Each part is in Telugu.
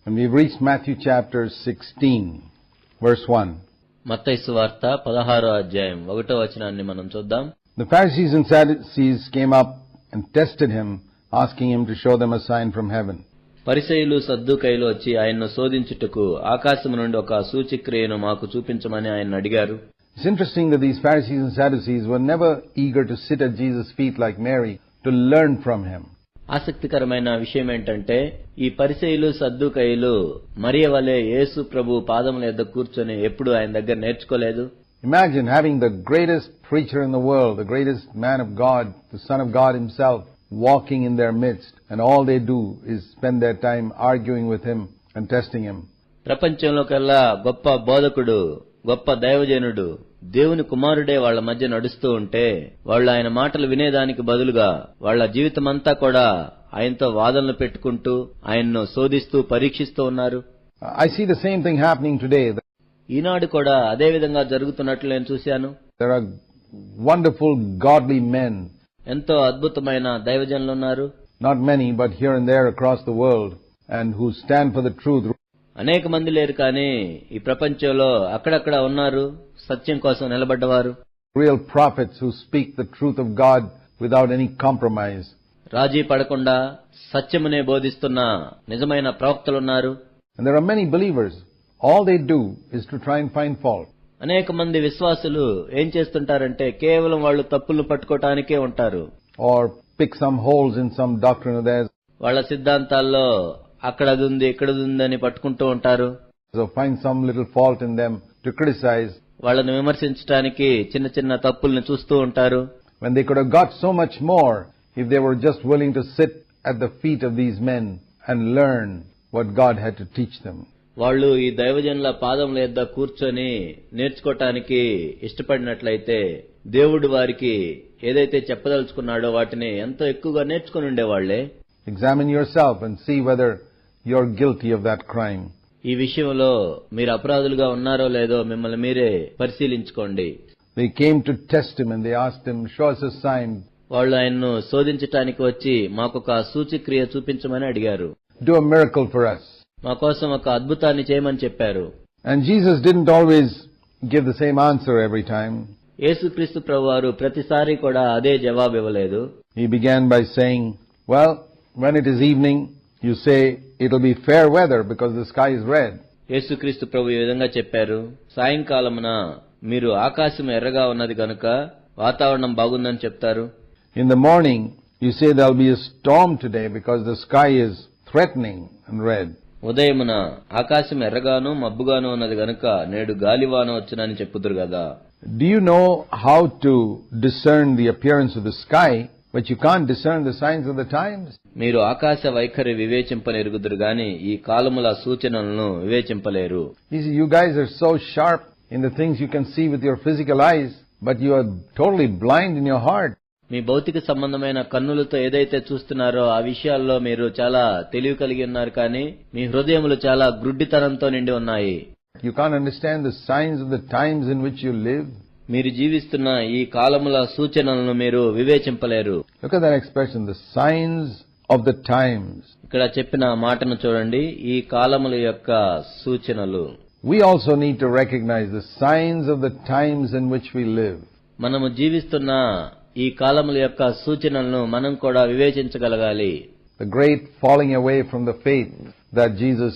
And we've reached Matthew chapter 16, verse 1. మత్తయి సువార్త 16వ అధ్యాయం 1వ వచనాన్ని మనం చూద్దాం. The Pharisees and Sadducees came up and tested him, asking him to show them a sign from heaven. పరిసయ్యులు సద్దూకయ్యులు వచ్చి ఆయన్ను శోధించుటకు ఆకాశము నుండి ఒక సూచక్రియను మాకు చూపించమని ఆయన్ను అడిగారు. It's interesting that these Pharisees and Sadducees were never eager to sit at Jesus' feet like Mary to learn from him. ఆసక్తికరమైన విషయం ఏంటంటే ఈ పరిసయ్యులు సద్దూకయ్యులు మరియ వలె యేసు ప్రభు పాదముల యొద్ద కూర్చొని ఎప్పుడు ఆయన దగ్గర నేర్చుకోలేదు. Imagine having the greatest preacher in the world, the greatest man of God, the Son of God himself, walking in their midst, and all they do is spend their time arguing with him and testing him. ప్రపంచంలో కల్లా గొప్ప బోధకుడు, గొప్ప దైవజనుడు, దేవుని కుమారుడే వాళ్ల మధ్య నడుస్తూ ఉంటే వాళ్ళు ఆయన మాటలు వినేదానికి బదులుగా వాళ్ల జీవితమంతా కూడా ఆయనతో వాదనలు పెట్టుకుంటూ ఆయన్ను శోధిస్తూ పరీక్షిస్తూ ఉన్నారు. I see the same thing happening today. ఈనాడు కూడా అదే విధంగా జరుగుతున్నట్లు నేను చూశాను. There are wonderful godly men. ఎంతో అద్భుతమైన దైవజనులున్నారు. Not many, but here and there across the world, and who stand for the truth. అనేక మంది లేరు కానీ ఈ ప్రపంచంలో అక్కడక్కడ ఉన్నారు సత్యం కోసం నిలబడ్డవారు. Real prophets who speak the truth of God without any compromise. రాజీ పడకుండా సత్యమునే బోధిస్తున్న నిజమైన ప్రవక్తలున్నారు. And there are many believers. All they do is to try and find fault. అనేక మంది విశ్వాసులు ఏం చేస్తుంటారంటే కేవలం వాళ్ళు తప్పులు పట్టుకోవటానికే ఉంటారు. Or pick some holes in some doctrine of theirs. వాళ్ళ సిద్ధాంతాల్లో అక్కడది ఉంది ఇక్కడది ఉంది అని పట్టుకుంటూ ఉంటారు. So find some little fault in them to criticize. వాళ్ళని విమర్శించడానికి చిన్న చిన్న తప్పుల్ని చూస్తూ ఉంటారు. When they could have got so much more if they were just willing to sit at the feet of these men and learn what God had to teach them. వాళ్ళు ఈ దైవజనుల పాదముల యొద్ద కూర్చొని నేర్చుకోవటానికి ఇష్టపడినట్లయితే దేవుడు వారికి ఏదైతే చెప్పదలుచుకున్నాడో వాటిని ఎంతో ఎక్కువగా నేర్చుకుని ఉండేవాళ్లే. Examine yourself and see whether you're guilty of that crime. ఈ విషయంలో మీరు అపరాధులుగా ఉన్నారో లేదో మిమ్మల్ని మీరే పరిశీలించుకోండి. They came to test him and they asked him, show us a sign. వాళ్ళు ఆయన్ను శోధించటానికి వచ్చి మాకొక సూచక్రియ చూపించమని అడిగారు. Do a miracle for us. మా కోసం ఒక అద్భుతాన్ని చేయమని చెప్పారు. And Jesus didn't always give the same answer every time. యేసుక్రీస్తు ప్రభువారు ప్రతిసారి కూడా అదే జవాబు ఇవ్వలేదు. He began by saying, well, when it is evening, you say it'll be fair weather because the sky is red. యేసుక్రీస్తు ప్రభు ఈ విధంగా చెప్పారు. సాయంకాలమున మీరు ఆకాశం ఎర్రగా ఉన్నది కనుక వాతావరణం బాగుందని చెప్తారు. In the morning, you say there'll be a storm today because the sky is threatening and red. ఉదయమున ఆకాశం ఎర్రగాను మబ్బుగాను ఉన్నది గనుక నేడు గాలివాన వచ్చునని చెప్పుదురు కదా. Do you know how to discern the appearance of the sky, but you can't discern the signs of the times? మీరు ఆకాశ వైఖరి వివేచింపనెరుగుదురు గాని ఈ కాలముల సూచనలను వివేచింపలేరు. You guys are so sharp in the things you can see with your physical eyes, but you are totally blind in your heart. మీ భౌతిక సంబంధమైన కన్నులతో ఏదైతే చూస్తున్నారో ఆ విషయాల్లో మీరు చాలా తెలివి కలిగి ఉన్నారు కానీ మీ హృదయములు చాలా గ్రుడ్డితనంతో నిండి ఉన్నాయి. You can't understand the signs of the times in which you live. మీరు జీవిస్తున్న ఈ కాలముల సూచనలను మీరు వివేచింపలేరు. Look at that expression, the signs of the times. ఇక్కడ చెప్పిన మాటను చూడండి, ఈ కాలముల యొక్క సూచనలు. We also need to recognize the signs of the times in which we live. మనము జీవిస్తున్న ఈ కాలముల యొక్క సూచనలను మనం కూడా వివేచించగలగాలి. The great falling away from the faith that Jesus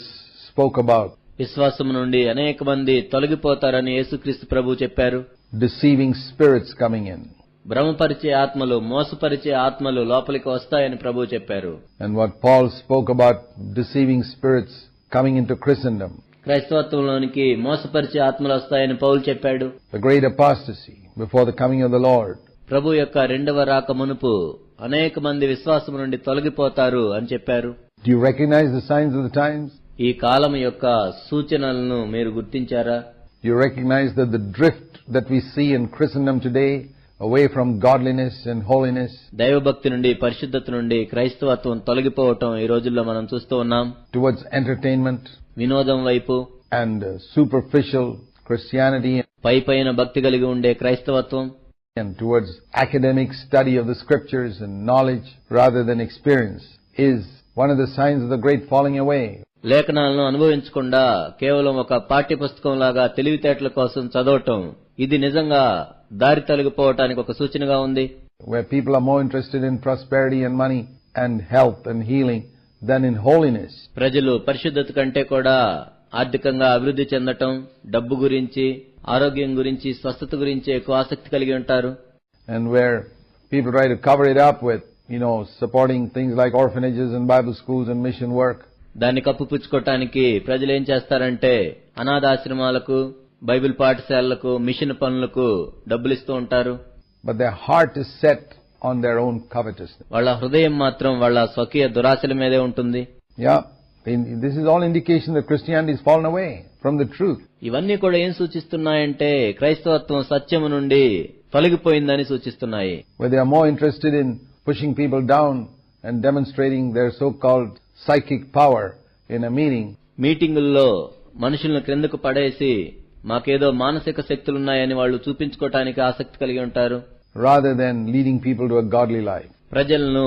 spoke about. విశ్వాసము నుండి అనేక మంది తొలగిపోతారని యేసుక్రీస్తు ప్రభు చెప్పారు. Deceiving spirits coming in. భ్రమపరిచే ఆత్మలు, మోసపరిచే ఆత్మలు లోపలికి వస్తాయని ప్రభు చెప్పారు. And what Paul spoke about deceiving spirits coming into Christendom. క్రైస్తవత్వంలోనికి మోసపరిచే ఆత్మలు వస్తాయని పౌలు చెప్పాడు. The great apostasy before the coming of the Lord. ప్రభు యొక్క రెండవ రాక మునుపు అనేక మంది విశ్వాసము నుండి తొలగిపోతారు అని చెప్పారు. Do you recognize the signs of the times? ఈ కాలం యొక్క సూచనలను మీరు గుర్తించారా? You recognize that the drift that we see in Christendom today away from godliness and holiness, దైవభక్తి నుండి పరిశుద్ధత నుండి క్రైస్తవత్వం తొలగిపోవటం ఈ రోజుల్లో మనం చూస్తూ ఉన్నాం. towards entertainment, వినోదం వైపు and superficial Christianity, పైపైన భక్తి కలిగి ఉండే క్రైస్తవత్వం, and towards academic study of the scriptures and knowledge rather than experience, is one of the signs of the great falling away. లేఖనాలను అనుభవించకుండా కేవలం ఒక పాఠ్యపుస్తకంలాగా తెలివితేటల కోసం చదవటం, ఇది నిజంగా దారి తొలగిపోవటానికి ఒక సూచనగా ఉంది. Where people are more interested in prosperity and money and health and healing than in holiness. ప్రజలు పరిశుద్ధత కంటే కూడా ఆర్థికంగా అభివృద్ధి చెందటం, డబ్బు గురించి, ఆరోగ్యం గురించి, స్వస్థత గురించి ఎక్కువ ఆసక్తి కలిగి ఉంటారు. And where people try to cover it up with, supporting things like orphanages and Bible schools and mission work. దాన్ని కప్పుపుచ్చుకోవటానికి ప్రజలు ఏం చేస్తారంటే అనాథాశ్రమాలకు, బైబిల్ పాఠశాలలకు, మిషన్ పనులకు డబ్బులిస్తూ ఉంటారు. But their heart is set on their own covetousness. వాళ్ళ హృదయం మాత్రం వాళ్ళ స్వకీయ దురాశల మీదే ఉంటుంది. Yeah, this is all indication that Christianity has fallen away from the truth. ఇవన్నీ కూడా ఏం సూచిస్తున్నాయంటే క్రైస్తవత్వం సత్యము నుండి తొలగిపోయిందని సూచిస్తున్నాయి. Where they are more interested in pushing people down and demonstrating their so-called psychic power in a meeting. మీటింగుల్లో మనుషులను క్రిందకు పడేసి మాకేదో మానసిక శక్తులున్నాయని వాళ్ళు చూపించుకోవటానికి ఆసక్తి కలిగి ఉంటారు. Rather than leading people to a godly life. ప్రజలను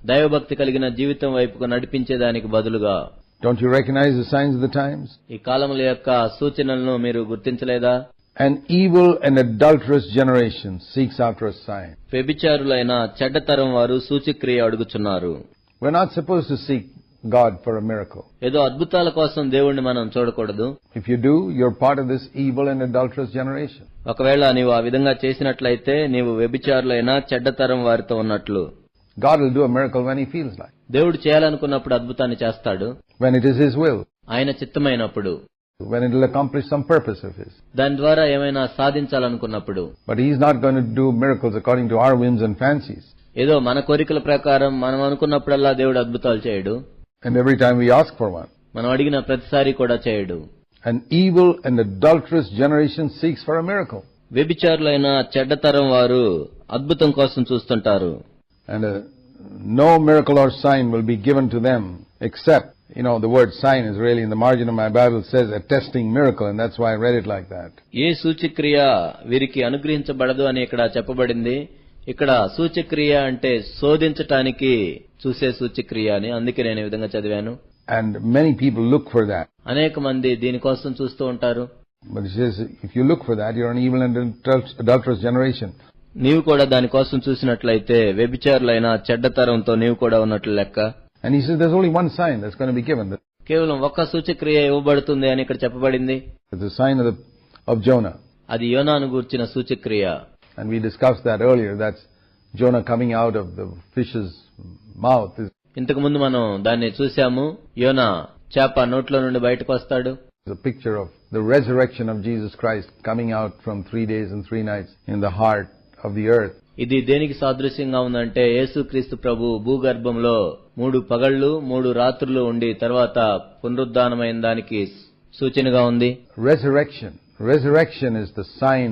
దైవభక్తి కలిగిన జీవితం వైపుకు నడిపించేదానికి బదులుగా. Don't you recognize the signs of the times? ఈ కాలముల యొక్క సూచనలను మీరు గుర్తించలేదా? An evil and adulterous generation seeks after a sign. వ్యభిచారులైన చెడ్డతరం వారు సూచక్రియ అడుగుచున్నారు. We're not supposed to seek God for a miracle. ఏదో అద్భుతాల కోసం దేవుణ్ణి మనం చూడకూడదు. If you do, you're part of this evil and adulterous generation. ఒకవేళ నీవు ఆ విధంగా చేసినట్లయితే నీవు వ్యభిచారులైన చెడ్డతరం వారితో ఉన్నట్లు. God will do a miracle when He feels like. దేవుడు చేయాలనుకున్నప్పుడు అద్భుతాన్ని చేస్తాడు. When it is His will. ఆయన చిత్తమైనప్పుడు. When it will accomplish some purpose of His. దాని ద్వారా ఏమైనా సాధించాలనుకున్నప్పుడు. But He's not going to do miracles according to our whims and fancies. ఏదో మన కోరికల ప్రకారం మనం అనుకున్నప్పుడల్లా దేవుడు అద్భుతాలు చేయడు. And every time we ask for one. మనం అడిగిన ప్రతిసారి కూడా చేయడు. An evil and adulterous generation seeks for a miracle. వ్యభిచారులైన చెడ్డతరం వారు అద్భుతం కోసం చూస్తుంటారు. And no miracle or sign will be given to them except, the word sign is really in the margin of my Bible says a testing miracle, and that's why I read it like that. ఏ సూచక్రియ వీరికి అనుగ్రహించబడదు అని ఇక్కడ చెప్పబడింది. ఇక్కడ సూచక్రియ అంటే శోధించటానికి చూసే సూచక్రియ అని, అందుకే నేను ఈ విధంగా చదివాను. And many people look for that. అనేక మంది దీనికోసం చూస్తూ ఉంటారు. But it says, if you look for that, you're an evil and adulterous generation. నీవు కూడా దానికోసం చూసినట్లయితే వ్యభిచారులైన చెడ్డతరంతో నీవు కూడా ఉన్నట్లు లెక్క. And he says there's only one sign that's going to be given. కేవలం ఒక్క సూచక్రియ ఇవ్వబడుతుంది అని ఇక్కడ చెప్పబడింది. It's the sign of Jonah. అది యోనాను గూర్చిన సూచక్రియ. And we discussed that earlier. That's Jonah coming out of the fish's mouth. ఇంతకు ముందు మనం దాన్ని చూశాము. యోనా చేప నోట్లో నుండి బయటకు వస్తాడు. It's a picture of the resurrection of Jesus Christ coming out from 3 days and 3 nights in the heart of the earth. ఇది దేనికి సాదృశ్యంగా ఉందంటే యేసుక్రీస్తు ప్రభు భూగర్భంలో 3 పగళ్లు 3 రాత్రులు ఉండి తర్వాత పునరుద్ధానమైన దానికి సూచనగా ఉంది. Resurrection is the sign,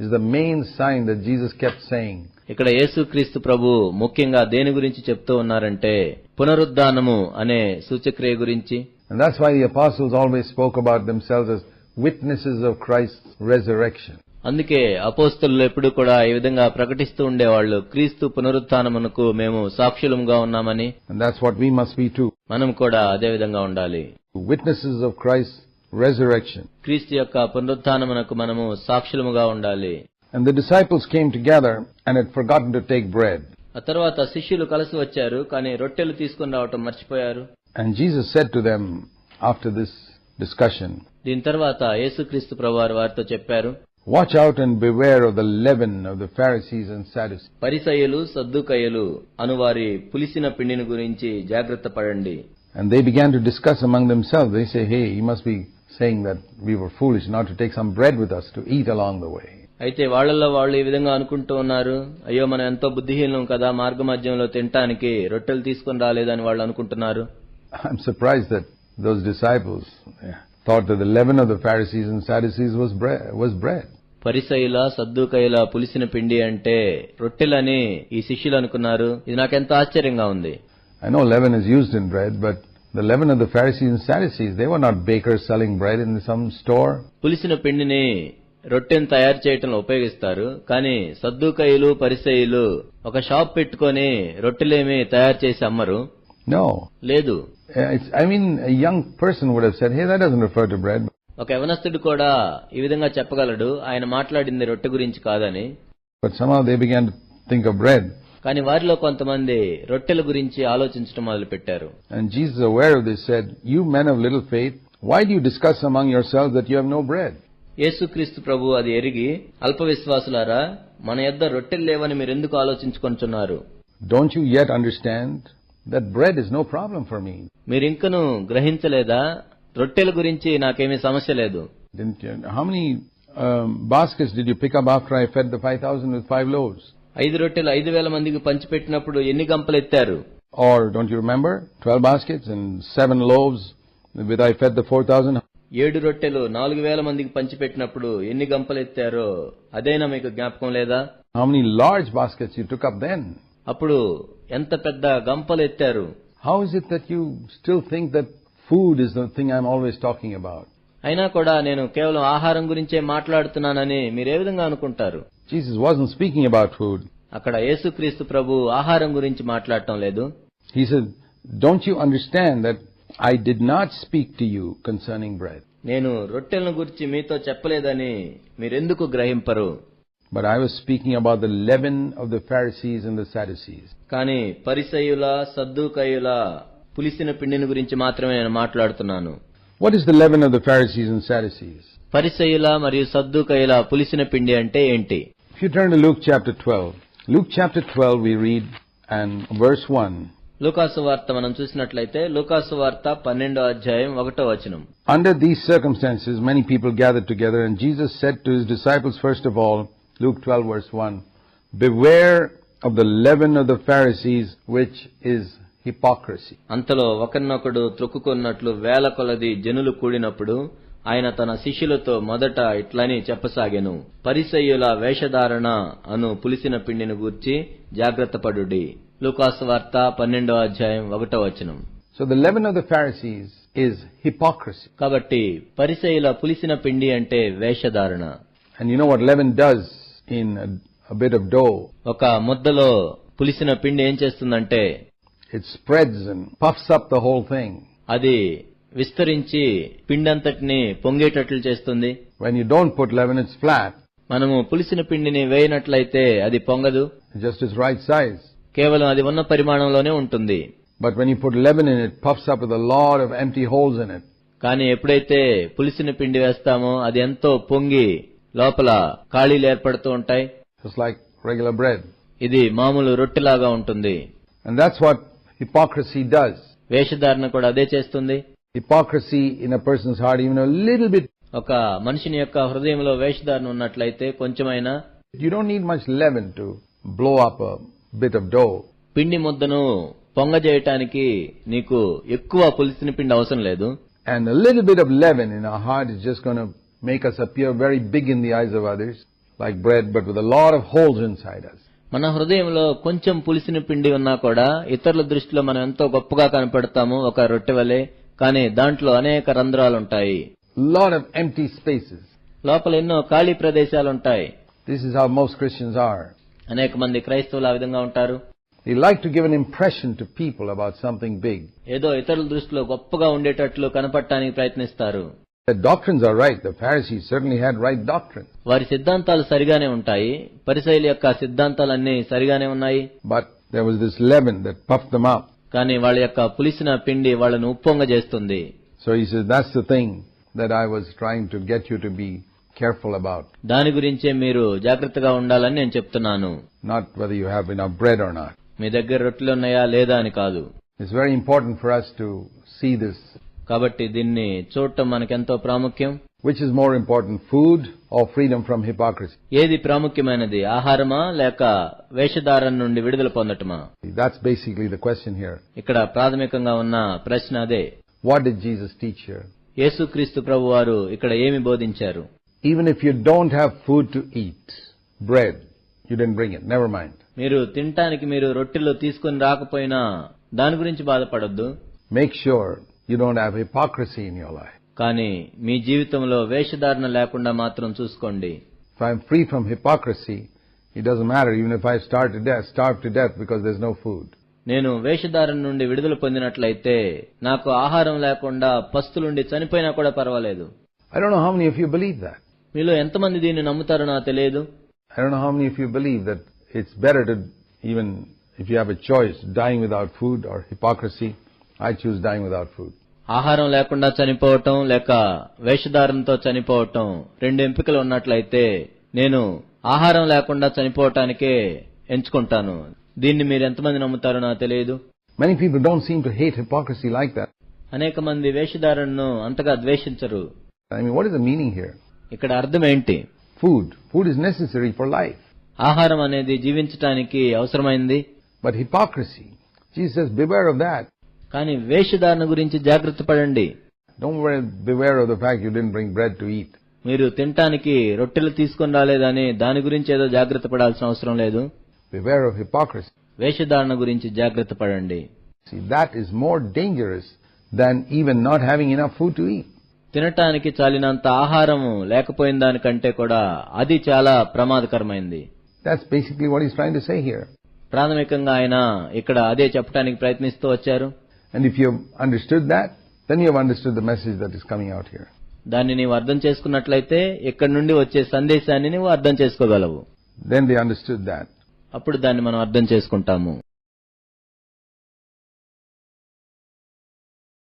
is the main sign that Jesus kept saying. ఇక్కడ యేసుక్రీస్తు ప్రభు ముఖ్యంగా దేని గురించి చెప్తూ ఉన్నారంటే పునరుద్ధానము అనే సూచక్రియ గురించి. And that's why the apostles always spoke about themselves as witnesses of Christ's resurrection. అందుకే అపోస్తలులు ఎప్పుడు కూడా ఈ విధంగా ప్రకటిస్తూ ఉండేవాళ్లు, క్రీస్తు పునరుత్థానమునకు మేము సాక్షులముగా ఉన్నామని. And that's what we must be too. మనం కూడా అదే విధంగా ఉండాలి. Witnesses of Christ's resurrection. క్రీస్తు యొక్క పునరుత్థానమునకు మనము సాక్షులముగా ఉండాలి. And the disciples came together and had forgotten to take bread. ఆ తర్వాత శిష్యులు కలిసి వచ్చారు, కానీ రొట్టెలు తీసుకుని రావటం మర్చిపోయారు. And Jesus said to them after this discussion. దీని తర్వాత యేసుక్రీస్తు ప్రభువారు వారితో చెప్పారు, Watch out and beware of the leaven of the Pharisees and Sadducees. పరిసయ్యులు సద్దూకయ్యులు అనువారి పులిసిన పిండిని గురించి జాగ్రత్త పడండి. And they began to discuss among themselves. They say, hey, he must be saying that we were foolish not to take some bread with us to eat along the way. అయితే వాళ్ళల్లో వాళ్ళు ఈ విధంగా అనుకుంటూ ఉన్నారు, అయ్యో మనం ఎంతో బుద్ధిహీనం కదా, మార్గ మధ్యంలో తినటానికి రొట్టెలు తీసుకుని రాలేదని వాళ్ళు అనుకుంటున్నారు. I'm surprised that those disciples thought that the leaven of the Pharisees and Sadducees was bread. పరిసయ్యుల సద్దూకయ్యుల పులిసిన పిండి అంటే రొట్టెలని ఈ శిష్యులు అనుకున్నారు. ఇది నాకెంతో ఆశ్చర్యంగా ఉంది. I know leaven is used in bread, but the leaven of the Pharisees and Sadducees, they were not bakers selling bread in some store. పులిసిన పిండిని రొట్టెను తయారు చేయటంలో ఉపయోగిస్తారు, కానీ సద్దూకయ్యులు పరిసయ్యులు ఒక షాప్ పెట్టుకొని రొట్టెలేమి తయారు చేసి అమ్మరు. No. లేదు. A young person would have said, hey, that doesn't refer to bread. ఒక యవనస్తుడు కూడా ఈ విధంగా చెప్పగలడు, ఆయన మాట్లాడింది రొట్టె గురించి కాదని. But somehow they began to think of bread. కానీ వారిలో కొంతమంది రొట్టెల గురించి ఆలోచించడం మొదలుపెట్టారు. And Jesus, aware of this, said, you men of little faith, why do you discuss among yourselves that you have no bread? యేసుక్రీస్తు ప్రభు అది ఎరిగి, అల్ప విశ్వాసులారా, మన యొద్ద రొట్టెలు లేవని మీరెందుకు ఆలోచించుకొనుచున్నారు? Don't you yet understand that bread is no problem for me? మీరింకను గ్రహించలేదా? రొట్టెల గురించి నాకేమీ సమస్య లేదు. How many baskets did you pick up after I fed the 5,000 with 5 loaves? 5 రొట్టెలు 5,000 మందికి పంచిపెట్టినప్పుడు ఎన్ని గంపలు ఎత్తారు? Or don't you remember 12 baskets and 7 loaves with I fed the 4,000? 7 రొట్టెలు 4,000 మందికి పంచిపెట్టినప్పుడు ఎన్ని గంపలు ఎత్తారో అదైనా మీకు జ్ఞాపకం లేదా? How many large baskets you took up then? అప్పుడు ఎంత పెద్ద గంపలు ఎత్తారు? How is it that you still think that food is the thing I'm always talking about? అయినా కూడా నేను కేవలం ఆహారం గురించే మాట్లాడుతున్నానని మీరు ఏ విధంగా అనుకుంటారు? Jesus wasn't speaking about food. అక్కడ యేసుక్రీస్తు ప్రభు ఆహారం గురించి మాట్లాడటం లేదు. He said, don't you understand that I did not speak to you concerning bread? నేను రొట్టెలను గురించి మీతో చెప్పలేదని మీరెందుకు గ్రహింపరు? But I was speaking about the leaven of the Pharisees and the Sadducees. కానీ పరిసయ్యుల సద్దూకయ్యుల పులిసిన పిండిని గురించి మాత్రమే నేను మాట్లాడుతున్నాను. What is the leaven of the Pharisees and Sadducees? పరిసయ్యుల మరియు సద్దూకయ్యుల పులిసిన పిండి అంటే ఏంటి? If you turn to Luke chapter 12. Luke chapter 12 we read and verse 1. లూకాసు వార్త మనం చూసినట్లయితే లూకాసు వార్త 12వ అధ్యాయం 1వ వచనం. Under these circumstances many people gathered together and Jesus said to his disciples first of all, Luke 12 verse 1, beware of the leaven of the Pharisees which is hypocrisy. అంతలో ఒకరినొకడు త్రొక్కుకొన్నట్లు వేల కొలది జనులు కూడినప్పుడు ఆయన తన శిష్యులతో మొదట ఇట్లని చెప్పసాగెను, పరిసయ్యుల వేషధారణ అను పులిసిన పిండిని గూర్చి జాగ్రత్తపడుడి. లూకాసు వార్త 12వ అధ్యాయం 1వ వచనం. So the leaven of the Pharisees is hypocrisy. కాబట్టి పరిసయ్యుల పులిసిన పిండి అంటే వేషధారణ. And you know what leaven does in a bit of dough? ఒక ముద్దలో పులిసిన పిండి ఏం చేస్తుందంటే it spreads and puffs up the whole thing. అది విస్తరించి పిండంతటిని పొంగేటట్లు చేస్తుంది. When you don't put leaven, it's flat. మనము పులిసిన పిండిని వేయనట్లయితే అది పొంగదు. Just its right size. కేవలం అది ఉన్న పరిమాణంలోనే ఉంటుంది. But when you put leaven in it, puffs up with a lot of empty holes in it. కానీ ఎప్పుడైతే పులిసిన పిండి వేస్తామో అది ఎంతో పొంగి లోపల ఖాళీలు ఏర్పడుతూ ఉంటాయి. Just like regular bread. ఇది మామూలు రొట్టెలాగా ఉంటుంది. And that's what hypocrisy does. వేషధారణ కూడా అదే చేస్తుంది. Hypocrisy in a person's heart, even a little bit. ఒక మనిషిని యొక్క హృదయంలో వేషధారణ ఉన్నట్లయితే కొంచెమైనా, you don't need much leaven to blow up a bit of dough. పిండి ముద్దను పొంగజేయటానికి నీకు ఎక్కువ పులిసిన పిండి అవసరం లేదు. And a little bit of leaven in our heart is just going to make us appear very big in the eyes of others, like bread, but with a lot of holes inside us. మన హృదయంలో కొంచెం పులిసిన పిండి ఉన్నా కూడా ఇతరుల దృష్టిలో మనం ఎంతో గొప్పగా కనపడతాము, ఒక రొట్టె వలె. కానీ దాంట్లో అనేక రంధ్రాలుంటాయి. Lot of empty spaces. లోపల ఎన్నో ఖాళీ ప్రదేశాలుంటాయి. This is how most Christians are. అనేక మంది క్రైస్తవులు ఆ విధంగా ఉంటారు. They like to give an impression to people about something big. ఏదో ఇతరుల దృష్టిలో గొప్పగా ఉండేటట్లు కనపడటానికి ప్రయత్నిస్తారు. The doctrines are right. The Pharisees certainly had right doctrine. వారి సిద్ధాంతాలు సరిగానే ఉంటాయి. పరిసయ్యుల యొక్క సిద్ధాంతాలన్నీ సరిగానే ఉన్నాయి. But there was this leaven that puffed them up. కానీ వాళ్ళ యొక్క పులిసిన పిండి వాళ్ళను ఉప్పొంగజేస్తుంది. So he says, that's the thing that I was trying to get you to be careful about. దాని గురించే మీరు జాగ్రత్తగా ఉండాలని నేను చెప్తున్నాను. Not whether you have enough bread or not. మీ దగ్గర రొట్టెలు ఉన్నాయా లేదా అని కాదు. It's very important for us to see this. కాబట్టి దీన్ని చూడటం మనకెంతో ప్రాముఖ్యం. Which is more important, food or freedom from hypocrisy? ఏది ప్రాముఖ్యమైనది, ఆహారమా లేక వేషధారణ నుండి విడుదల పొందటమా? That's basically the question here. ఇక్కడ ప్రాథమికంగా ఉన్న ప్రశ్న అదే. What did Jesus teach here? యేసుక్రీస్తు ప్రభువారు ఇక్కడ ఏమి బోధించారు? Even if you don't have food to eat, bread, you didn't bring it, never mind. మీరు తినటానికి మీరు రొట్టెలు తీసుకుని రాకపోయినా దాని గురించి బాధపడొద్దు. Make sure you don't have hypocrisy in your life. కానీ మీ జీవితంలో వేషధారణ లేకుండా మాత్రం చూసుకోండి. If I'm free from hypocrisy, it doesn't matter even if I starve to death because there's no food. నేను వేషధారణ నుండి విడుదల పొందినట్లయితే నాకు ఆహారం లేకుండా పస్తులుండి చనిపోయినా కూడా పర్వాలేదు. I don't know how many of you believe that. మీలో ఎంతమంది దీన్ని నమ్ముతారో నాకు తెలియదు. I don't know how many of you believe that it's better to, even if you have a choice, dying without food or hypocrisy, I choose dying without food. ఆహారం లేకుండా చనిపోవటం లేక వేషధారణతో చనిపోవటం రెండు ఎంపికలు ఉన్నట్లయితే నేను ఆహారం లేకుండా చనిపోవటానికే ఎంచుకుంటాను. దీన్ని మీరు ఎంతమంది నమ్ముతారో నాకు తెలియదు. Many people don't seem to hate hypocrisy like that. అనేక మంది వేషధారణను అంతగా ద్వేషించరు. I mean, what is the meaning here? ఇక్కడ అర్థం ఏంటి? Food. Food is necessary for life. ఆహారం అనేది జీవించటానికి అవసరమైంది. But hypocrisy, Jesus says, beware of that. కానీ వేషధారణ గురించి జాగ్రత్త పడండి. Don't beware of the fact you didn't bring bread to eat. మీరు తినటానికి రొట్టెలు తీసుకొని రాలేదని దాని గురించి ఏదో జాగ్రత్త పడాల్సిన అవసరం లేదు. Beware of hypocrisy. వేషధారణ గురించి జాగ్రత్త పడండి. See, that is more dangerous than even not having enough food to eat. తినటానికి చాలినంత ఆహారము లేకపోయిన దానికంటే కూడా అది చాలా ప్రమాదకరమైంది. That's basically what he's trying to say here. ప్రాథమికంగా ఆయన ఇక్కడ అదే చెప్పడానికి ప్రయత్నిస్తూ వచ్చారు. And if you have understood that, then you have understood the message that is coming out here. దాన్ని నీవు అర్థం చేసుకున్నట్లయితే ఇక్కడ నుండి వచ్చే సందేశాన్ని నీవు అర్థం చేసుకోగలవు. Then they understood that. అప్పుడు దాన్ని మనం అర్థం చేసుకుంటాము.